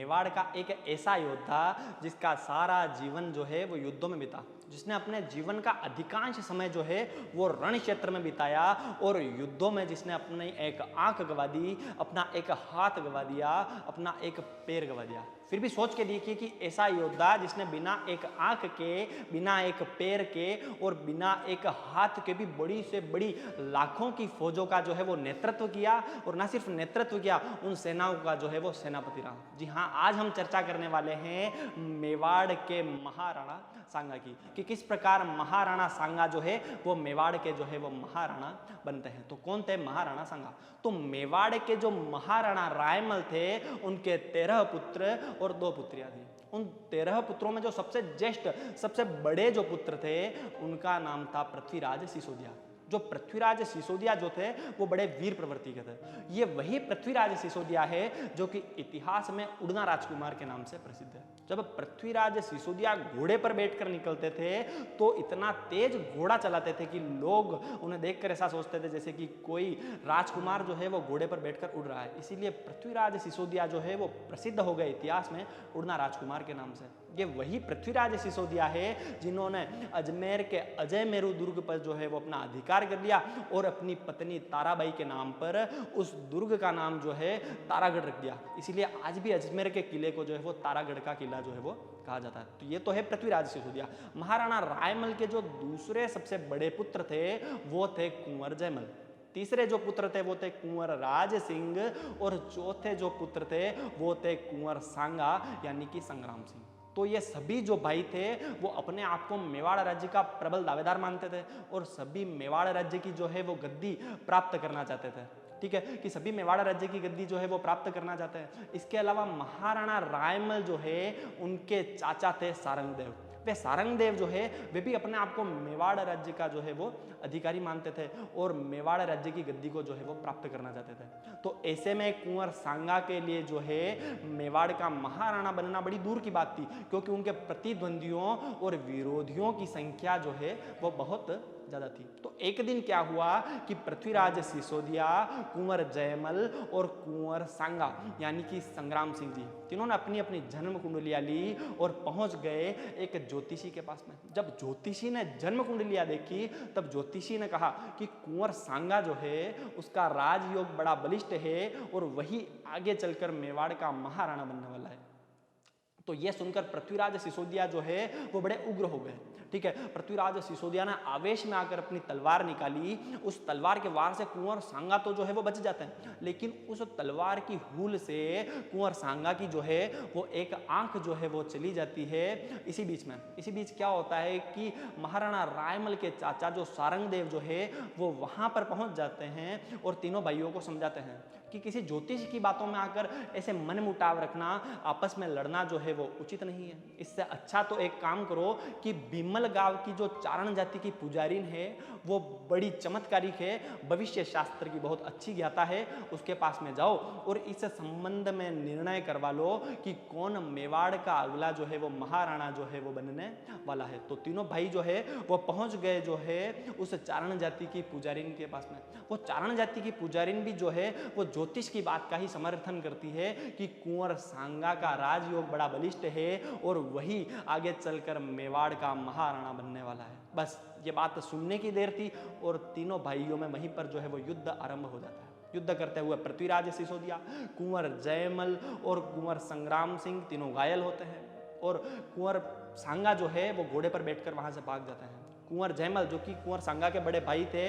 मेवाड़ का एक ऐसा योद्धा जिसका सारा जीवन जो है वो युद्धों में बीता, जिसने अपने जीवन का अधिकांश समय जो है वो रण क्षेत्र में बिताया और युद्धों में जिसने अपनी एक आंख गंवा दी, अपना एक हाथ गंवा दिया, अपना एक पैर गंवा दिया। फिर भी सोच के देखिए कि ऐसा योद्धा जिसने बिना एक आंख के, बिना एक पैर के और बिना एक हाथ के भी बड़ी से बड़ी लाखों की फौजों का जो है वो नेतृत्व किया, और ना सिर्फ नेतृत्व किया, उन सेनाओं का जो है वो सेनापति रहा। जी हाँ, आज हम चर्चा करने वाले हैं मेवाड़ के महाराणा सांगा की, कि किस प्रकार महाराणा सांगा जो है वो मेवाड़ के जो है वो महाराणा बनते हैं। तो कौन थे महाराणा सांगा? तो मेवाड़ के जो महाराणा रायमल थे उनके 13 पुत्र और 2 पुत्रियां थी। उन 13 पुत्रों में जो सबसे ज्येष्ठ, सबसे बड़े जो पुत्र थे उनका नाम था पृथ्वीराज सिसोदिया। जो पृथ्वीराज सिसोदिया जो थे वो बड़े वीर प्रवृत्ति के थे। ये वही पृथ्वीराज सिसोदिया है जो कि इतिहास में उड़ना राजकुमार के नाम से प्रसिद्ध है। जब पृथ्वीराज सिसोदिया घोड़े पर बैठकर निकलते थे तो इतना तेज घोड़ा चलाते थे कि लोग उन्हें देखकर ऐसा सोचते थे जैसे कि कोई राजकुमार जो है वो घोड़े पर बैठकर उड़ रहा है। इसीलिए पृथ्वीराज सिसोदिया जो है वो प्रसिद्ध हो गए इतिहास में उड़ना राजकुमार के नाम से। ये वही पृथ्वीराज सिसोदिया है जिन्होंने अजमेर के अजय मेरू दुर्ग पर जो है वो अपना अधिकार कर लिया और अपनी पत्नी ताराबाई के नाम पर उस दुर्ग का नाम जो है तारागढ़ रख दिया। इसीलिए आज भी अजमेर के किले को जो है वो तारागढ़ का किला जो है वो कहा जाता है। तो ये तो है पृथ्वीराज सिसोदिया। महाराणा रायमल के जो दूसरे सबसे बड़े पुत्र थे वो थे कुंवर जयमल। तीसरे जो पुत्र थे वो थे कुंवर राज सिंह और चौथे जो पुत्र थे वो थे कुंवर सांगा यानी कि संग्राम सिंह। तो ये सभी जो भाई थे वो अपने आप को मेवाड़ राज्य का प्रबल दावेदार मानते थे और सभी मेवाड़ राज्य की जो है वो गद्दी प्राप्त करना चाहते थे। ठीक है, कि सभी मेवाड़ राज्य की गद्दी जो है वो प्राप्त करना चाहते हैं। इसके अलावा महाराणा रायमल जो है उनके चाचा थे सारंगदेव। वे सारंगदेव जो है वे भी अपने आप को मेवाड़ राज्य का जो है वो अधिकारी मानते थे और मेवाड़ राज्य की गद्दी को जो है वो प्राप्त करना चाहते थे। तो ऐसे में कुंवर सांगा के लिए जो है मेवाड़ का महाराणा बनना बड़ी दूर की बात थी, क्योंकि उनके प्रतिद्वंदियों और विरोधियों की संख्या जो है वो बहुत ज्यादा थी। तो एक दिन क्या हुआ कि पृथ्वीराज सिसोदिया, कुंवर जयमल और कुंवर सांगा यानी कि संग्राम सिंह जी तीनों ने अपनी अपनी जन्म कुंडलियां ली और पहुंच गए एक ज्योतिषी के पास में। जब ज्योतिषी ने जन्म कुंडलियां देखी तब ज्योतिषी ने कहा कि कुंवर सांगा जो है उसका राजयोग बड़ा बलिष्ठ है और वही आगे चलकर मेवाड़ का महाराणा बनने वाला है। तो यह सुनकर पृथ्वीराज सिसोदिया जो है वो बड़े उग्र हो गए। ठीक है, पृथ्वीराज सिसोदिया ने आवेश में आकर अपनी तलवार निकाली। उस तलवार के वार से कुंवर सांगा तो जो है वो बच जाते हैं, लेकिन उस तलवार की हूल से कुंवर सांगा की जो है वो एक आंख जो है वो चली जाती है। इसी बीच क्या होता है कि महाराणा रायमल के चाचा जो सारंगदेव जो है वो वहां पर पहुंच जाते हैं और तीनों भाइयों को समझाते हैं कि किसी ज्योतिष की बातों में आकर ऐसे मन मुटाव रखना, आपस में लड़ना जो है वो उचित नहीं है। इससे अच्छा तो एक काम करो कि भीमल गांव की जो चारण जाति की पुजारिन है वो बड़ी चमत्कारिक है, भविष्य शास्त्र की बहुत अच्छी ज्ञाता है, उसके पास में जाओ और इस संबंध में निर्णय करवा लो कि कौन मेवाड़ का अगला जो है वो महाराणा जो है वो बनने वाला है। तो तीनों भाई जो है वो पहुंच गए जो है उस चारण जाति की पुजारिन के पास में। वो चारण जाति की पुजारिन भी जो है वो ज्योतिष की बात का ही समर्थन करती है कि कुंवर सांगा का राजयोग बड़ा बलिष्ठ है और वही आगे चलकर मेवाड़ का महाराणा बनने वाला है। बस ये बात सुनने की देर थी और तीनों भाइयों में वहीं पर जो है वो युद्ध आरंभ हो जाता है। युद्ध करते हुए पृथ्वीराज सिसोदिया, कुंवर जयमल और कुंवर संग्राम सिंह तीनों घायल होते हैं और कुंवर सांगा जो है वो घोड़े पर बैठकर वहां से भाग जाते हैं। कुंवर जयमल जो कि कुंवर सांगा के बड़े भाई थे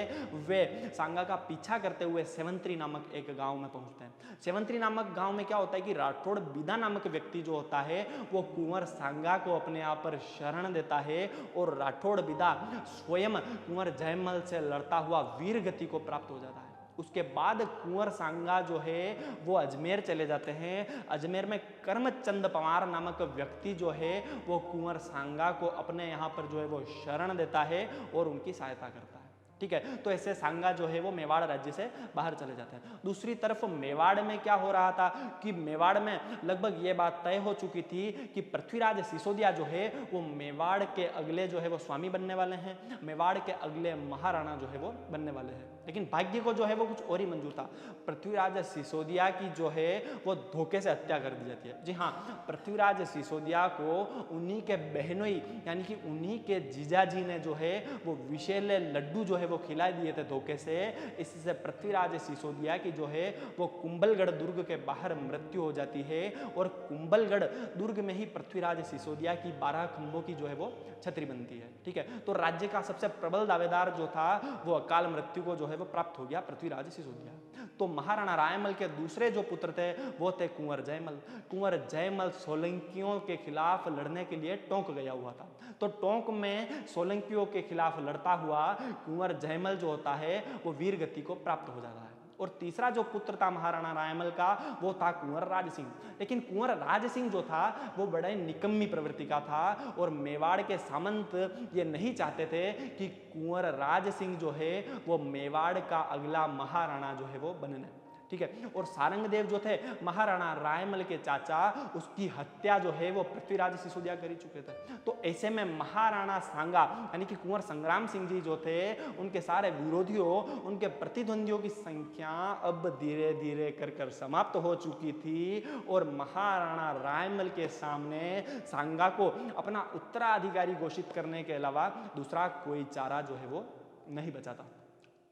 वे सांगा का पीछा करते हुए सेवंतरी नामक एक गांव में पहुंचते हैं। सेवंतरी नामक गांव में क्या होता है कि राठौड़ बिदा नामक व्यक्ति जो होता है वो कुंवर सांगा को अपने आप पर शरण देता है और राठौड़ बिदा स्वयं कुंवर जयमल से लड़ता हुआ वीर गति को प्राप्त हो जाता है। उसके बाद कुंवर सांगा जो है वो अजमेर चले जाते हैं। अजमेर में करमचंद पंवार नामक व्यक्ति जो है वो कुंवर सांगा को अपने यहाँ पर जो है वो शरण देता है और उनकी सहायता करता है। ठीक है। तो ऐसे सांगा जो है वो मेवाड़ राज्य से बाहर चले जाते हैं। दूसरी तरफ मेवाड़ में क्या हो रहा था कि मेवाड़ में लगभग ये बात तय हो चुकी थी कि पृथ्वीराज सिसोदिया जो है वो मेवाड़ के अगले जो है वो स्वामी बनने वाले हैं, मेवाड़ के अगले महाराणा जो है वो बनने वाले हैं। लेकिन भाग्य को जो है वो कुछ और ही मंजूर था। पृथ्वीराज सिसोदिया की जो है वो धोखे से हत्या कर दी जाती है। जी हाँ, पृथ्वीराज सिसोदिया को उन्हीं के बहनोई यानी कि उन्हीं के जीजाजी ने जो है वो विषैले लड्डू जो है वो खिला दिए थे धोखे से। इससे पृथ्वीराज सिसोदिया की जो है वो कुंभलगढ़ दुर्ग के बाहर मृत्यु हो जाती है और कुंभलगढ़ दुर्ग में ही पृथ्वीराज सिसोदिया की 12 खंभों की जो है वो छतरी बनती है। ठीक है, तो राज्य का सबसे प्रबल दावेदार जो था वो अकाल मृत्यु को जो है वो प्राप्त हो गया पृथ्वीराज सिसोदिया। तो महाराणा रायमल के दूसरे जो पुत्र थे वो थे कुंवर जयमल। कुंवर जयमल सोलंकियों के खिलाफ लड़ने के लिए टोंक गया हुआ था। तो टोंक में सोलंकियों के खिलाफ लड़ता हुआ कुंवर जयमल जो होता है वो वीर गति को प्राप्त हो जाता है। और तीसरा जो पुत्र था महाराणा रायमल का वो था कुंवर राज सिंह। लेकिन कुंवर राज सिंह जो था वो बड़े निकम्मी प्रवृत्ति का था और मेवाड़ के सामंत ये नहीं चाहते थे कि कुंवर राज सिंह जो है वो मेवाड़ का अगला महाराणा जो है वो बनने। ठीक है, और सारंगदेव जो थे महाराणा रायमल के चाचा, उसकी हत्या जो है वो पृथ्वीराज सिसोदिया कर ही चुके थे। तो ऐसे में महाराणा सांगा यानी कि कुंवर संग्राम सिंह जी जो थे उनके सारे विरोधियों, उनके प्रतिद्वंदियों की संख्या अब धीरे धीरे कर समाप्त हो चुकी थी और महाराणा रायमल के सामने सांगा को अपना उत्तराधिकारी घोषित करने के अलावा दूसरा कोई चारा जो है वो नहीं बचा था।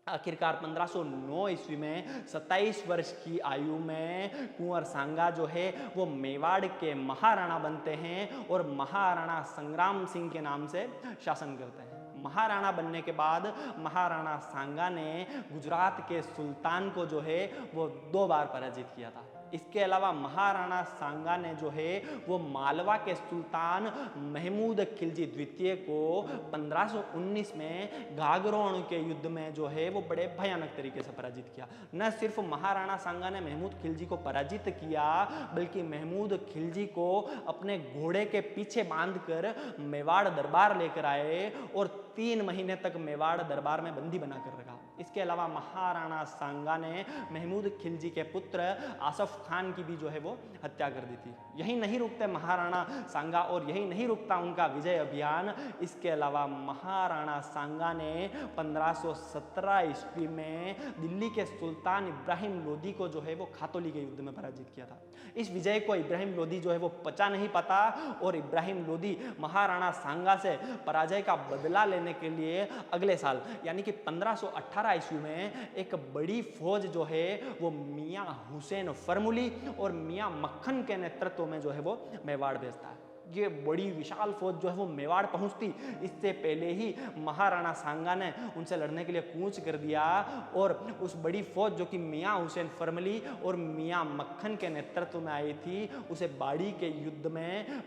आखिरकार 1509 ईस्वी में 27 वर्ष की आयु में कुंवर सांगा जो है वो मेवाड़ के महाराणा बनते हैं और महाराणा संग्राम सिंह के नाम से शासन करते हैं। महाराणा बनने के बाद महाराणा सांगा ने गुजरात के सुल्तान को जो है वो 2 बार पराजित किया था। इसके अलावा महाराणा सांगा ने जो है वो मालवा के सुल्तान महमूद खिलजी द्वितीय को 1519 में गागरोन के युद्ध में जो है वो बड़े भयानक तरीके से पराजित किया। न सिर्फ महाराणा सांगा ने महमूद खिलजी को पराजित किया बल्कि महमूद खिलजी को अपने घोड़े के पीछे बांधकर मेवाड़ दरबार लेकर आए और 3 महीने तक मेवाड़ दरबार में बंदी बनाकर रखा। इसके अलावा महाराणा सांगा ने महमूद खिलजी के पुत्र आसफ खान की भी जो है वो हत्या कर दी थी। यही नहीं रुकते महाराणा सांगा और यही नहीं रुकता उनका विजय अभियान। इसके अलावा महाराणा सांगा ने 1517 ईस्वी में दिल्ली के सुल्तान इब्राहिम लोदी को जो है वो खातोली के युद्ध में पराजित किया था। इस विजय को इब्राहिम लोदी जो है वो पचा नहीं पाता और इब्राहिम लोदी महाराणा सांगा से पराजय का बदला लेने के लिए अगले साल यानी कि 1518 ईस्वी में एक बड़ी फौज जो है वो मियां हुसैन फरमुली और मियां मक्खन के नेतृत्व में जो है वो मेवाड़ भेजता है। ये बड़ी विशाल फौज जो है वो मेवाड़ पहुंचती इससे पहले ही महाराणा सांगा ने उनसे लड़ने के लिए कूच कर दिया और उस बड़ी फौज जो कि मियां हुसैन फरमली और मियां मक्खन के नेतृत्व में आई थी उसे बाड़ी के युद्ध में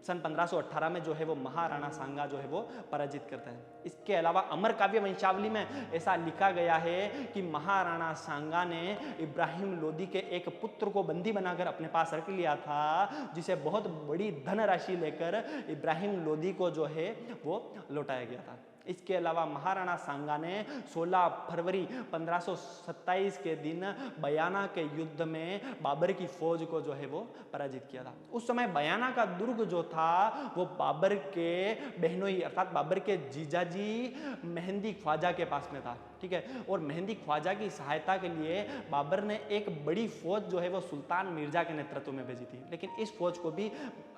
सन 1518 में जो है वो महाराणा सांगा जो है वो पराजित करते हैं। इसके अलावा अमर काव्य वंशावली में ऐसा लिखा गया है कि महाराणा सांगा ने इब्राहिम लोदी के एक पुत्र को बंदी बनाकर अपने पास रख लिया था जिसे बहुत बड़ी धनराशि लेकर इब्राहिम लोदी को जो है वो लौटाया गया था। इसके अलावा महाराणा सांगा ने 16 फरवरी 1527 के दिन बयाना के युद्ध में बाबर की फौज को जो है वो पराजित किया था। उस समय बयाना का दुर्ग जो था वो बाबर के बहनोई अर्थात बाबर के जीजाजी मेहंदी ख्वाजा के पास में था। ठीक है, और मेहंदी ख्वाजा की सहायता के लिए बाबर ने एक बड़ी फौज जो है वो सुल्तान मिर्जा के नेतृत्व में भेजी थी। लेकिन इस फौज को भी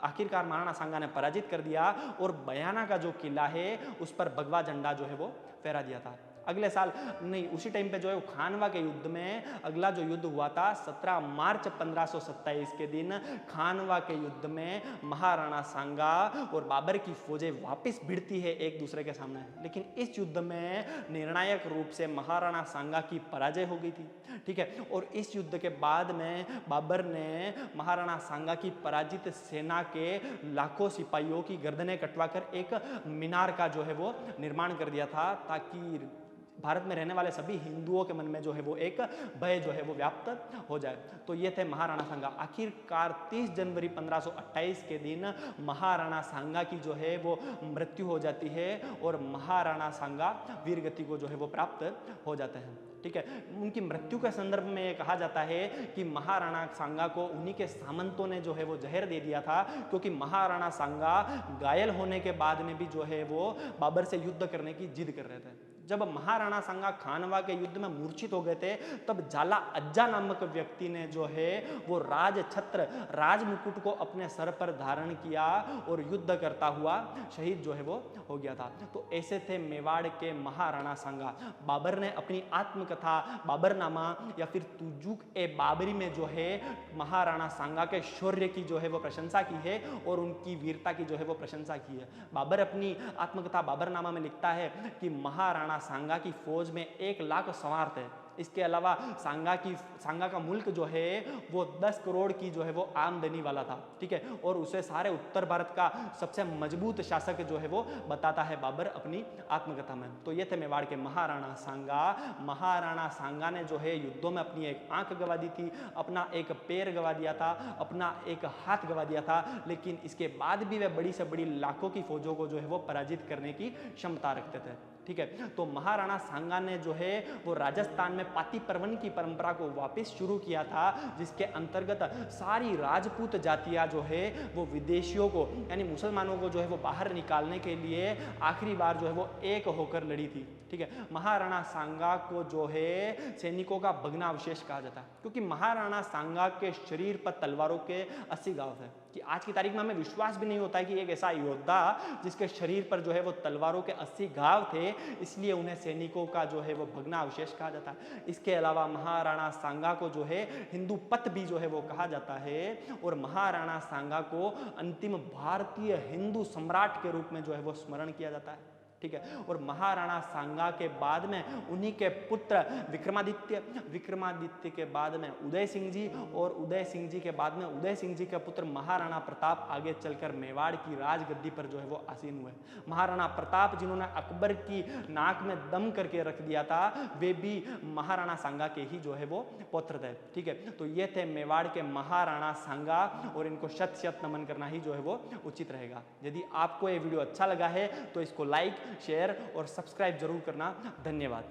आखिरकार महाराणा सांगा ने पराजित कर दिया और बयाना का जो किला है उस पर भगवा झंडा जो है वो फहरा दिया था। अगले साल नहीं उसी टाइम पे जो है वो खानवा के युद्ध में अगला जो युद्ध हुआ था 17 मार्च 1527 के दिन खानवा के युद्ध में महाराणा सांगा और बाबर की फौजें वापस भिड़ती है एक दूसरे के सामने। लेकिन इस युद्ध में निर्णायक रूप से महाराणा सांगा की पराजय हो गई थी। ठीक है, और इस युद्ध के बाद में बाबर ने महाराणा सांगा की पराजित सेना के लाखों सिपाहियों की गर्दनें कटवाकर एक मीनार का जो है वो निर्माण कर दिया था ताकि भारत में रहने वाले सभी हिंदुओं के मन में जो है वो एक भय जो है वो व्याप्त हो जाए। तो ये थे महाराणा सांगा। आखिरकार 30 जनवरी 1528 के दिन महाराणा सांगा की जो है वो मृत्यु हो जाती है और महाराणा सांगा वीरगति को जो है वो प्राप्त हो जाते हैं। ठीक है, उनकी मृत्यु के संदर्भ में ये कहा जाता है कि महाराणा सांगा को उन्हीं के सामंतों ने जो है वो जहर दे दिया था, क्योंकि महाराणा सांगा घायल होने के बाद में भी जो है वो बाबर से युद्ध करने की जिद कर रहे थे। जब महाराणा सांगा खानवा के युद्ध में मूर्छित हो गए थे, तब जाला अज्जा नामक व्यक्ति ने जो है वो राज छत्र राज मुकुट को अपने सर पर धारण किया और युद्ध करता हुआ शहीद जो है वो हो गया था। तो ऐसे थे मेवाड़ के महाराणा सांगा। बाबर ने अपनी आत्मकथा बाबरनामा या फिर तुजुक ए बाबरी में जो है महाराणा सांगा के शौर्य की जो है वो प्रशंसा की है और उनकी वीरता की जो है वो प्रशंसा की है। बाबर अपनी आत्मकथा बाबरनामा में लिखता है कि महाराणा सांगा की फौज में 1 लाख सवार थे। इसके अलावा सांगा का मुल्क जो है वो 10 करोड़ की जो है वो आमदनी वाला था। ठीक है, और उसे सारे उत्तर भारत का सबसे मजबूत शासक जो है वो बताता है बाबर अपनी आत्मकथा में। तो ये थे मेवाड़ के महाराणा सांगा। महाराणा सांगा ने जो है युद्धों में अपनी एक आंख गंवा दी थी, अपना एक पैर गंवा दिया था, अपना एक हाथ गंवा दिया था, लेकिन इसके बाद भी वे बड़ी से बड़ी लाखों की फौजों को जो है वो पराजित करने की क्षमता रखते थे। ठीक है, तो महाराणा सांगा ने जो है वो राजस्थान में पाती परवन की परंपरा को वापस शुरू किया था, जिसके अंतर्गत सारी राजपूत जातियां जो है वो विदेशियों को यानी मुसलमानों को जो है वो बाहर निकालने के लिए आखिरी बार जो है वो एक होकर लड़ी थी। ठीक है, महाराणा सांगा को जो है सैनिकों का भग्नावशेष कहा जाता है, क्योंकि महाराणा सांगा के शरीर पर तलवारों के 80 घाव थे कि आज की तारीख में हमें विश्वास भी नहीं होता है कि एक ऐसा योद्धा जिसके शरीर पर जो है वो तलवारों के 80 घाव थे, इसलिए उन्हें सैनिकों का जो है वो भग्नावशेष कहा जाता है। इसके अलावा महाराणा सांगा को जो है हिंदू पथ भी जो है वो कहा जाता है और महाराणा सांगा को अंतिम भारतीय हिंदू सम्राट के रूप में जो है वो स्मरण किया जाता है। ठीक है, और महाराणा सांगा के बाद में उन्हीं के पुत्र विक्रमादित्य के बाद में उदय सिंह जी और उदय सिंह जी के बाद में उदय सिंह जी के पुत्र महाराणा प्रताप आगे चलकर मेवाड़ की राजगद्दी पर जो है वो आसीन हुए। महाराणा प्रताप जिन्होंने अकबर की नाक में दम करके रख दिया था, वे भी महाराणा सांगा के ही जो है वो पुत्र थे। ठीक है, तो ये थे मेवाड़ के महाराणा सांगा और इनको शत शत नमन करना ही जो है वो उचित रहेगा। यदि आपको ये वीडियो अच्छा लगा है तो इसको लाइक, शेयर और सब्सक्राइब जरूर करना। धन्यवाद।